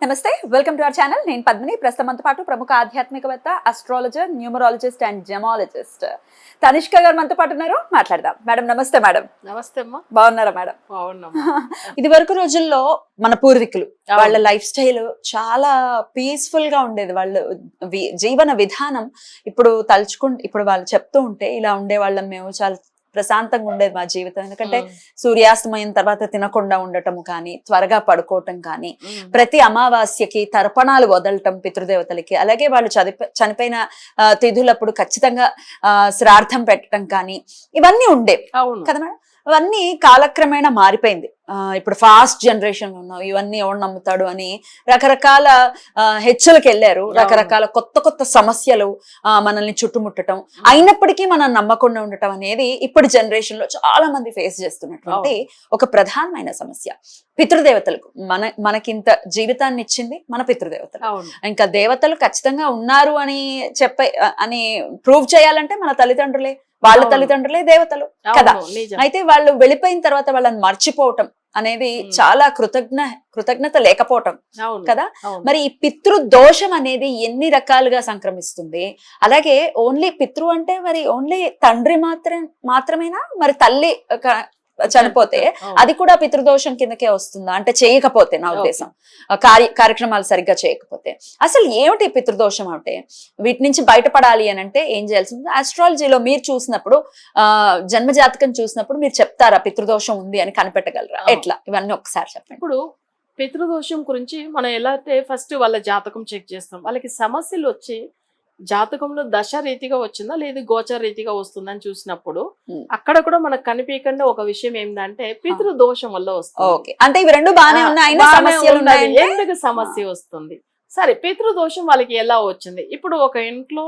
నమస్తే, welcome to our channel. నేను పద్మిని. ప్రస్తుతంతో పాటు ప్రముఖ ఆధ్యాత్మికవేత్త, astrologer, numerologist and gemmologist Tanishq గారు మనతో పాటు ఉన్నారు. మాట్లాడదాం. మేడం నమస్తే. మేడం నమస్తే అమ్మా. బాగున్నారా మేడం? ఇది వరకు రోజుల్లో మన పూర్వీకులు వాళ్ళ లైఫ్ స్టైల్ చాలా పీస్ఫుల్ గా ఉండేది. వాళ్ళ జీవన విధానం ఇప్పుడు ఇప్పుడు వాళ్ళు చెప్తూ ఉంటే ఇలా ఉండేవాళ్ళం మేము, చాలా ప్రశాంతంగా ఉండేది మా జీవితం. ఎందుకంటే సూర్యాస్తమయం తర్వాత తినకుండా ఉండటం కానీ, త్వరగా పడుకోవటం కానీ, ప్రతి అమావాస్యకి తర్పణాలు వదలటం పితృదేవతలకి, అలాగే వాళ్ళు చనిపోయిన తిథులప్పుడు ఖచ్చితంగా శ్రార్థం పెట్టడం కానీ ఇవన్నీ ఉండేవి కదా మేడం. అవన్నీ కాలక్రమేణా మారిపోయింది. ఇప్పుడు ఫాస్ట్ జనరేషన్ ఉన్నాం, ఇవన్నీ ఎవరు నమ్ముతాడు అని రకరకాల హెచ్చలకు వెళ్ళారు. రకరకాల కొత్త కొత్త సమస్యలు మనల్ని చుట్టుముట్టడం, అయినప్పటికీ మనం నమ్మకుండా ఉండటం అనేది ఇప్పుడు జనరేషన్ లో చాలా మంది ఫేస్ చేస్తున్నటువంటి ఒక ప్రధానమైన సమస్య. పితృదేవతలకు మనకింత జీవితాన్ని ఇచ్చింది మన పితృదేవతలు. ఇంకా దేవతలు ఖచ్చితంగా ఉన్నారు అని ప్రూవ్ చేయాలంటే మన తల్లిదండ్రులే, వాళ్ళ తల్లిదండ్రులే దేవతలు కదా. అయితే వాళ్ళు వెళ్ళిపోయిన తర్వాత వాళ్ళని మర్చిపోవటం అనేది చాలా కృతజ్ఞత లేకపోవటం కదా. మరి ఈ పితృ దోషం అనేది ఎన్ని రకాలుగా సంక్రమిస్తుంది? అలాగే ఓన్లీ పితృ అంటే మరి ఓన్లీ తండ్రి మాత్రమేనా? మరి తల్లి చనిపోతే అది కూడా పితృదోషం కిందకే వస్తుందా? అంటే చేయకపోతే, నా ఉద్దేశం కార్యక్రమాలు సరిగ్గా చేయకపోతే అసలు ఏమిటి పితృదోషం? అంటే వీటి నుంచి బయటపడాలి అని అంటే ఏం చేయాల్సింది? ఆస్ట్రాలజీలో మీరు చూసినప్పుడు, జన్మజాతకం చూసినప్పుడు మీరు చెప్తారా పితృదోషం ఉంది అని కనిపెట్టగలరా? ఎట్లా? ఇవన్నీ ఒకసారి చెప్పండి. ఇప్పుడు పితృదోషం గురించి మనం ఎలా అయితే ఫస్ట్ వాళ్ళ జాతకం చెక్ చేస్తాం. వాళ్ళకి సమస్యలు వచ్చి జాతకంలో దశ రీతిగా వచ్చిందా లేదు గోచర రీతిగా వస్తుందని చూసినప్పుడు అక్కడ కూడా మనకు కనిపించకుండా ఒక విషయం ఏంటంటే పితృదోషం వల్ల వస్తుంది. అంటే ఇవి రెండు బాగానే ఉన్నాయి, ఎందుకు సమస్య వస్తుంది? సరే, పితృదోషం వాళ్ళకి ఎలా వచ్చింది? ఇప్పుడు ఒక ఇంట్లో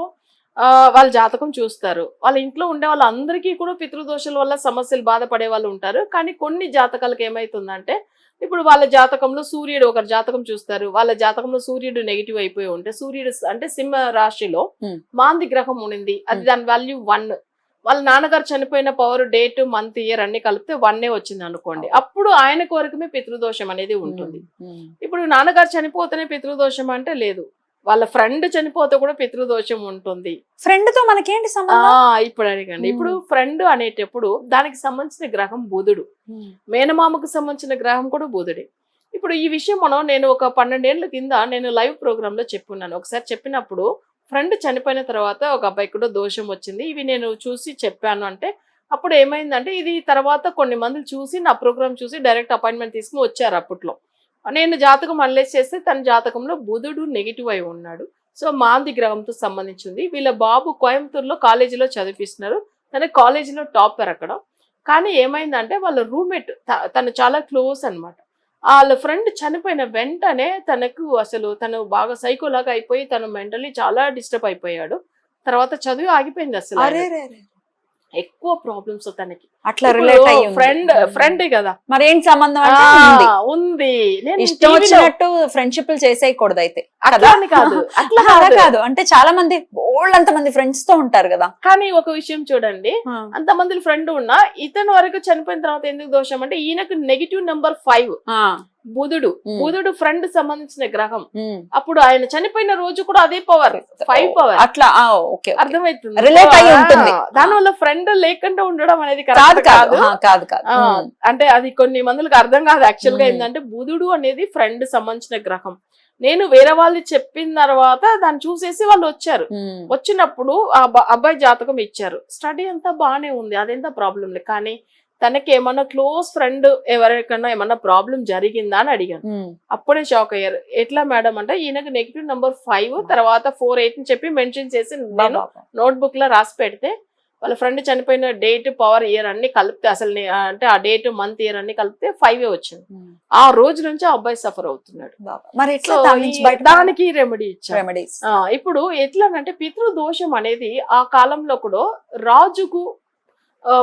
వాళ్ళ జాతకం చూస్తారు, వాళ్ళ ఇంట్లో ఉండే వాళ్ళందరికీ కూడా పితృదోషాల వల్ల సమస్యలు బాధపడే వాళ్ళు ఉంటారు. కానీ కొన్ని జాతకాలకు ఏమైతుందంటే, ఇప్పుడు వాళ్ళ జాతకంలో సూర్యుడు, ఒకరి జాతకం చూస్తారు, వాళ్ళ జాతకంలో సూర్యుడు నెగిటివ్ అయిపోయి ఉంటే, సూర్యుడు అంటే సింహ రాశిలో మాంది గ్రహం ఉండింది, అది దాని వాల్యూ 1. వాళ్ళ నాన్నగారు చనిపోయిన పవర్, డేట్, మంత్, ఇయర్ అన్ని కలిపితే 1 వచ్చింది అనుకోండి, అప్పుడు ఆయన కోరికమే పితృదోషం అనేది ఉంటుంది. ఇప్పుడు నాన్నగారు చనిపోతేనే పితృదోషం అంటే లేదు, వాళ్ళ ఫ్రెండ్ చనిపోతే కూడా పితృదోషం ఉంటుంది. ఫ్రెండ్ తో మనకేంటి సంబంధం? ఇప్పుడు అడిగండి. ఇప్పుడు ఫ్రెండ్ అనేటప్పుడు దానికి సంబంధించిన గ్రహం బుధుడు, మేనమామకు సంబంధించిన గ్రహం కూడా బుధుడే. ఇప్పుడు ఈ విషయం నేను ఒక 12 ఏళ్ల కింద నేను లైవ్ ప్రోగ్రామ్ లో చెప్పున్నాను. ఒకసారి చెప్పినప్పుడు ఫ్రెండ్ చనిపోయిన తర్వాత ఒక అబ్బాయి కూడా దోషం వచ్చింది, ఇవి నేను చూసి చెప్పాను. అంటే అప్పుడు ఏమైందంటే, ఇది తర్వాత కొన్ని మంది చూసి నా ప్రోగ్రామ్ చూసి డైరెక్ట్ అపాయింట్మెంట్ తీసుకుని వచ్చారు. అప్పట్లో నేను జాతకం అనలైజ్ చేస్తే తన జాతకంలో బుధుడు నెగిటివ్ అయి ఉన్నాడు. సో మాంది గ్రహంతో సంబంధించింది. వీళ్ళ బాబు కోయంబత్తూరులో కాలేజీలో చదివిస్తున్నారు, తన కాలేజీలో టాపర్ అక్కడ. కానీ ఏమైందంటే వాళ్ళ రూమ్మేట్ తను చాలా క్లోజ్ అనమాట. వాళ్ళ ఫ్రెండ్ చనిపోయిన వెంటనే తను బాగా సైకోలాగా అయిపోయి తను మెంటలీ చాలా డిస్టర్బ్ అయిపోయాడు. తర్వాత చదువు ఆగిపోయింది. అసలు ఎక్కువ ప్రాబ్లమ్స్ తనకి. అట్లా రిలేట్ అయ్యి ఫ్రెండే కదా, మరి ఏంటి సంబంధం? ఉంది. ఇష్టం వచ్చినట్టు ఫ్రెండ్షిప్లు చేసేయకూడదు అయితే. అట్లా కాదు అంటే చాలా మంది అంత మంది ఫ్రెండ్స్ తో ఉంటారు కదా. కానీ ఒక విషయం చూడండి, అంతమంది ఫ్రెండ్ ఉన్నా ఇతను వరకు చనిపోయిన తర్వాత ఎందుకు దోషం అంటే, ఈయనకు నెగిటివ్ నెంబర్ 5 బుధుడు ఫ్రెండ్ సంబంధించిన గ్రహం. అప్పుడు ఆయన చనిపోయిన రోజు కూడా అదే పవర్, 5 పవర్. అట్లా అర్థమవుతుంది, రిలేట్ అయ్యి ఉంటుంది. దానివల్ల ఫ్రెండ్ లేకుండా ఉండడం అనేది కాదు. అంటే అది కొన్ని మందులకు అర్థం కాదు. యాక్చువల్ గా ఏంటంటే, బుధుడు అనేది ఫ్రెండ్ సంబంధించిన గ్రహం. నేను వేరే వాళ్ళు చెప్పిన తర్వాత దాన్ని చూసేసి వాళ్ళు వచ్చారు. వచ్చినప్పుడు ఆ అబ్బాయి జాతకం ఇచ్చారు, స్టడీ అంతా బాగానే ఉంది, అదెంత ప్రాబ్లం లేదు. కానీ తనకి ఏమన్నా క్లోజ్ ఫ్రెండ్ ఎవరికన్నా ఏమన్నా ప్రాబ్లం జరిగిందా అని అడిగాను. అప్పుడే షాక్ అయ్యారు. ఎట్లా మేడం అంటే, ఈయనకు నెగిటివ్ నెంబర్ 5 తర్వాత 4, 8 అని చెప్పి మెన్షన్ చేసి నేను నోట్బుక్ లో రాసి పెడితే, వాళ్ళ ఫ్రెండ్ చనిపోయిన డేట్, పవర్, ఇయర్ అన్ని కలిపితే అంటే ఆ డేట్, మంత్, ఇయర్ అన్ని కలిపితే 5 వచ్చింది. ఆ రోజు నుంచి ఆ అబ్బాయి సఫర్ అవుతున్నాడు. మరి దానికి రెమెడీ ఇచ్చారు. ఇప్పుడు ఎట్లా అంటే, పితృదోషం అనేది ఆ కాలంలో కూడా రాజుకు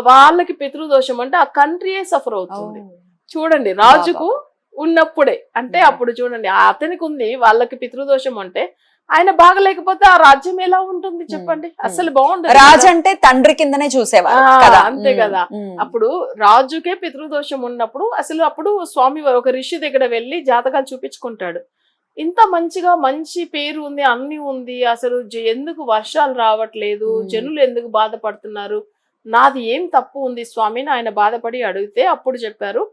వాళ్ళకి పితృదోషం అంటే ఆ కంట్రీయే సఫర్ అవుతుంది. చూడండి, రాజుకు ఉన్నప్పుడే అంటే అప్పుడు చూడండి, అతనికి ఉంది, వాళ్ళకి పితృదోషం అంటే ఆయన బాగలేకపోతే ఆ రాజ్యం ఎలా ఉంటుంది చెప్పండి? అసలు బాగుండదు. రాజు అంటే తండ్రి కిందనే చూసేవారు కదా, అంతే కదా. అప్పుడు రాజుకే పితృదోషం ఉన్నప్పుడు అప్పుడు స్వామి ఒక ఋషి దగ్గర వెళ్ళి జాతకాలు చూపించుకుంటాడు. ఇంత మంచిగా మంచి పేరు ఉంది, అన్ని ఉంది, అసలు ఎందుకు వర్షాలు రావట్లేదు, జనులు ఎందుకు బాధపడుతున్నారు, నాది ఏం తప్పు ఉంది స్వామి అని ఆయన బాధపడి అడిగితే అప్పుడు చెప్పారు,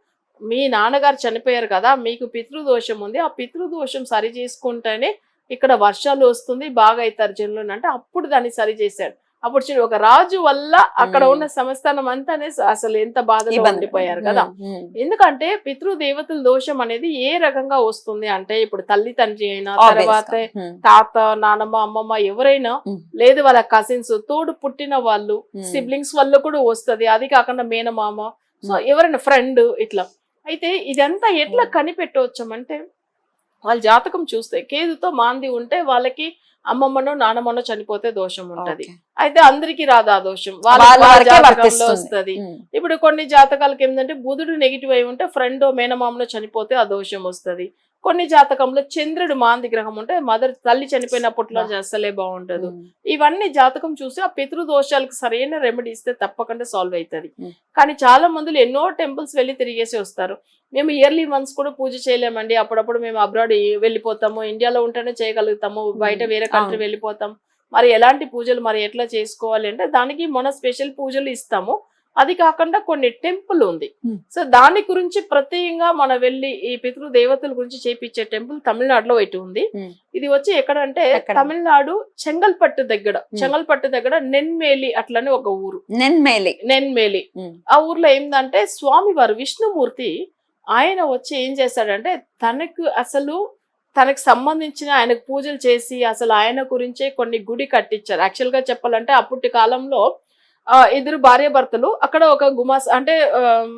మీ నాన్నగారు చనిపోయారు కదా, మీకు పితృదోషం ఉంది, ఆ పితృదోషం సరి చేసుకుంటేనే ఇక్కడ వర్షాలు వస్తుంది, బాగా అవుతారు జనులు అంటే అప్పుడు దాన్ని సరి చేశాడు. అప్పుడు చూడు, ఒక రాజు వల్ల అక్కడ ఉన్న సంస్థానం అంతానే అసలు ఎంత బాధలో ఉండిపోయారు కదా. ఎందుకంటే పితృదేవతల దోషం అనేది ఏ రకంగా వస్తుంది అంటే, ఇప్పుడు తల్లి తండ్రి అయినా, తర్వాత తాత నానమ్మ అమ్మమ్మ ఎవరైనా, లేదు వాళ్ళ కజిన్స్ తోడు పుట్టిన వాళ్ళు సిబ్లింగ్స్ వల్ల కూడా వస్తుంది. అది కాకుండా మేనమామ, సో ఎవరైనా ఫ్రెండ్ ఇట్లా. అయితే ఇదంతా ఎట్లా కనిపెట్టవచ్చామంటే, వాళ్ళ జాతకం చూస్తే కేతుతో మాంది ఉంటే వాళ్ళకి అమ్మమ్మనో నానమ్మనో చనిపోతే దోషం ఉంటది. అయితే అందరికి రాదు ఆ దోషం, వాళ్ళ జాతకంలో వస్తుంది. ఇప్పుడు కొన్ని జాతకాలకి ఏంటంటే బుధుడు నెగిటివ్ అయి ఉంటే ఫ్రెండ్ మేనమామలో చనిపోతే ఆ దోషం వస్తుంది. కొన్ని జాతకంలో చంద్రుడు మాంది గ్రహం ఉంటే మదర్ తల్లి చనిపోయినప్పట్లో అసలే బాగుంటది. ఇవన్నీ జాతకం చూసి ఆ పితృదోషాలకు సరైన రెమెడీ ఇస్తే తప్పకుండా సాల్వ్ అవుతుంది. కానీ చాలా మందులు ఎన్నో టెంపుల్స్ వెళ్ళి తిరిగేసి వస్తారు. మేము ఇయర్లీ వన్స్ కూడా పూజ చేయలేమండి, అప్పుడప్పుడు మేము అబ్రాడ్ వెళ్ళిపోతాము, ఇండియాలో ఉంటేనే చేయగలుగుతాము, బయట వేరే కంట్రీ వెళ్ళిపోతాం, మరి ఎలాంటి పూజలు మరి ఎట్లా చేసుకోవాలి అంటే దానికి మన స్పెషల్ పూజలు ఇస్తాము. అది కాకుండా కొన్ని టెంపుల్ ఉంది, సో దాని గురించి ప్రత్యేకంగా మనం వెళ్ళి ఈ పితృదేవతల గురించి చేపించే టెంపుల్ తమిళనాడులో ఇటు ఉంది. ఇది వచ్చి ఎక్కడంటే తమిళనాడు చెంగల్పట్టు దగ్గర నెన్మేలి అట్లనే ఒక ఊరు, నెన్మేలి. ఆ ఊర్లో ఏంటంటే స్వామివారు విష్ణుమూర్తి ఆయన వచ్చి ఏం చేశాడంటే తనకు సంబంధించిన ఆయనకు పూజలు చేసి అసలు ఆయన గురించే కొన్ని గుడి కట్టించారు. యాక్చువల్ గా చెప్పాలంటే అప్పటి కాలంలో ఇద్దరు భార్య భర్తలు అక్కడ ఒక గుమాస్ అంటే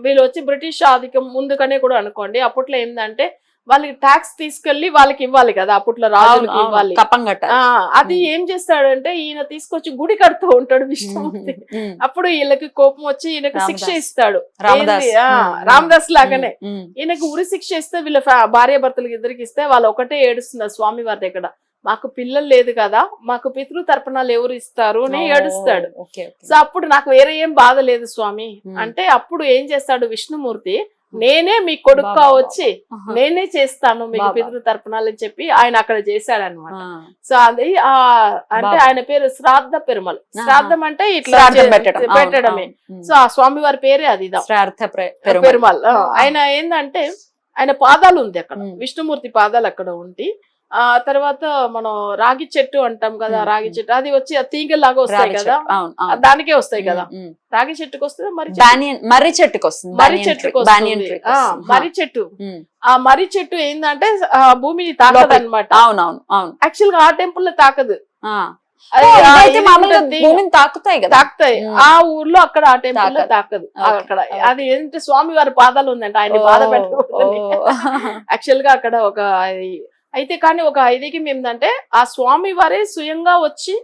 వీళ్ళు వచ్చి బ్రిటిష్ ఆధిక్యం ముందుకనే కూడా అనుకోండి. అప్పట్లో ఏంటంటే వాళ్ళకి ట్యాక్స్ తీసుకెళ్లి వాళ్ళకి ఇవ్వాలి కదా, అప్పట్లో రాజులకి ఇవ్వాలి. అది ఏం చేస్తాడంటే ఈయన తీసుకొచ్చి గుడి కడుతూ ఉంటాడు విష్ణుమూర్తి. అప్పుడు వీళ్ళకి కోపం వచ్చి ఈయనకు శిక్ష ఇస్తాడు, రామదాస్ లాగానే. ఈయనకు ఉరి శిక్ష ఇస్తే వీళ్ళ భార్య భర్తలకు ఇద్దరికి ఇస్తే వాళ్ళు ఒకటే ఏడుస్తున్నారు స్వామి వారి దగ్గర, మాకు పిల్లలు లేదు కదా, మాకు పితృ తర్పణాలు ఎవరు ఇస్తారు అని ఏడుస్తాడు. సో అప్పుడు నాకు వేరే ఏం బాధ లేదు స్వామి అంటే అప్పుడు ఏం చేస్తాడు విష్ణుమూర్తి, నేనే మీ కొడుకు వచ్చి నేనే చేస్తాను మీకు పితృ తర్పణాలు అని చెప్పి ఆయన అక్కడ చేశాడు అనమాట. సో అది అంటే ఆయన పేరు శ్రాద్ధ పెరుమల్. శ్రాద్ధం అంటే ఇట్లా పెట్టడమే. సో ఆ స్వామి వారి పేరే అది పెరుమల్. ఆయన ఏంటంటే ఆయన పాదాలు ఉంది అక్కడ, విష్ణుమూర్తి పాదాలు అక్కడ ఉండి, ఆ తర్వాత మనం రాగి చెట్టు అంటాం కదా, రాగి చెట్టు అది వచ్చి తీగలాగా వస్తాయి కదా, దానికే వస్తాయి కదా, రాగి చెట్టుకు వస్తుంది, మర్రి చెట్టుకు వస్తుంది. మర్రి చెట్టు, ఆ మర్రి చెట్టు ఏంటంటే భూమిని తాకదు అనమాట. యాక్చువల్ గా ఆ టెంపుల్ లో తాకదు, తాకుతాయి. ఆ ఊర్లో అక్కడ ఆ టెంపుల్ లో తాకదు. అక్కడ అది ఏంటంటే స్వామి వారి పాదాలు ఉందంట, ఆయన బాధ పెట్టకూడదు. యాక్చువల్ గా అక్కడ ఒక అయితే కానీ ఒక ఐదీకం ఏంటంటే ఆ స్వామి వారే స్వయంగా వచ్చి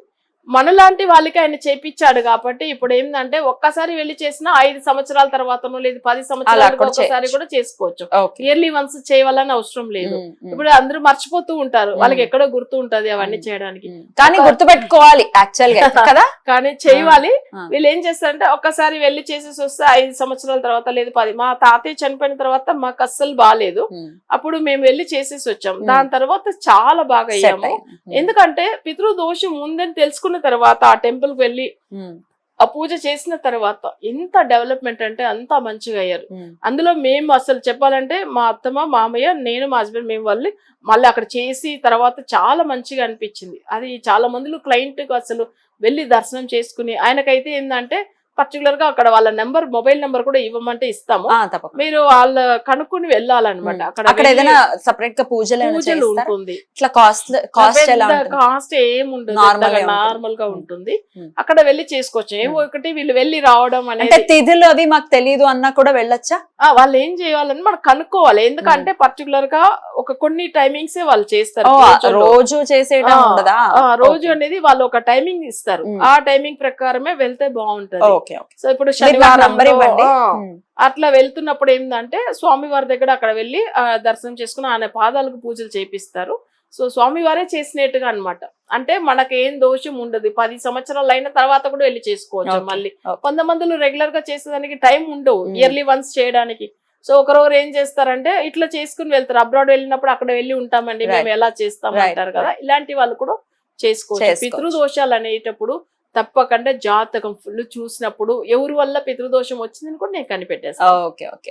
మనలాంటి వాళ్ళకి ఆయన చేపించాడు కాబట్టి ఇప్పుడు ఏంటంటే ఒక్కసారి వెళ్ళి చేసినా 5 సంవత్సరాల తర్వాతనో లేదు 10 సంవత్సరాలకు ఒకసారి కూడా చేసుకోవచ్చు. ఇయర్లీ వన్స్ చేయాలని అవసరం లేదు. ఇప్పుడు అందరూ మర్చిపోతూ ఉంటారు, వాళ్ళకి ఎక్కడో గుర్తు ఉంటది అవన్నీ చేయడానికి, కానీ గుర్తు పెట్టుకోవాలి యాక్చువల్ గా కదా, కానీ చేయాలి. వీళ్ళు ఏం చేస్తారంటే ఒక్కసారి వెళ్ళి చేసేసి వస్తే 5 సంవత్సరాల తర్వాత లేదు 10, మా తాతయ్య చనిపోయిన తర్వాత మాకు అస్సలు బాగాలేదు, అప్పుడు మేము వెళ్ళి చేసేసి వచ్చాం, దాని తర్వాత చాలా బాగా అయ్యాము. ఎందుకంటే పితృదోషం ఉందని తెలుసుకున్న తర్వాత ఆ టెంపుల్ కి వెళ్ళి ఆ పూజ చేసిన తర్వాత ఎంత డెవలప్మెంట్ అంటే అంత మంచిగా అయ్యారు. అందులో మేము అసలు చెప్పాలంటే మా అత్తమ్మ మామయ్య నేను మా హస్బెండ్ మేము మళ్ళీ అక్కడ చేసి తర్వాత చాలా మంచిగా అనిపించింది. అది చాలా మందిలో క్లయింట్ అసలు వెళ్ళి దర్శనం చేసుకుని, ఆయనకైతే ఏంటంటే పర్టికులర్ గా అక్కడ వాళ్ళ నెంబర్ మొబైల్ నెంబర్ కూడా ఇవ్వమంటే ఇస్తాము, మీరు వాళ్ళ కనుక్కొని వెళ్ళాలన్నమాట. అక్కడ ఏదైనా సెపరేట్ గా పూజలు ఉంటుంది, కాస్ట్ ఏముండదు, నార్మల్ గా ఉంటుంది, అక్కడ వెళ్ళి చేసుకోవచ్చు. ఏమో ఒకటి వీళ్ళు వెళ్ళి రావడం అనేది తిథులు అవి మాకు తెలియదు అన్నా కూడా వెళ్ళొచ్చా, వాళ్ళు ఏం చేయాలని మనం కనుక్కోవాలి. ఎందుకంటే పర్టికులర్ గా ఒక కొన్ని టైమింగ్స్ వాళ్ళు చేస్తారు, రోజు చేసేయడం ఉండదా, రోజు అనేది వాళ్ళు ఒక టైమింగ్ ఇస్తారు, ఆ టైమింగ్ ప్రకారమే వెళ్తే బాగుంటది. సో ఇప్పుడు శనివారం అట్లా వెళ్తున్నప్పుడు ఏంటంటే స్వామివారి దగ్గర అక్కడ వెళ్ళి దర్శనం చేసుకుని ఆయన పాదాలకు పూజలు చేపిస్తారు. సో స్వామివారే చేసినట్టుగా అన్నమాట. అంటే మనకేం దోషం ఉండదు, 10 సంవత్సరాలు అయిన తర్వాత కూడా వెళ్ళి చేసుకోవచ్చు. మళ్ళీ కొంతమందిలో రెగ్యులర్ గా చేసేదానికి టైం ఉండవు, ఇయర్లీ వన్స్ చేయడానికి. సో ఒకరొకరు ఏం చేస్తారంటే ఇట్లా చేసుకుని వెళ్తారు, అబ్రాడ్ వెళ్ళినప్పుడు అక్కడ వెళ్ళి ఉంటామండి మేము ఎలా చేస్తాం అంటారు కదా, ఇలాంటి వాళ్ళు కూడా చేసుకోవచ్చు. పితృదోషాలు అనేటప్పుడు తప్పకుండా జాతకం ఫుల్ చూసినప్పుడు ఎవరి వల్ల పితృదోషం వచ్చిందని కూడా నేను కనిపెట్టేస్తాను. Okay okay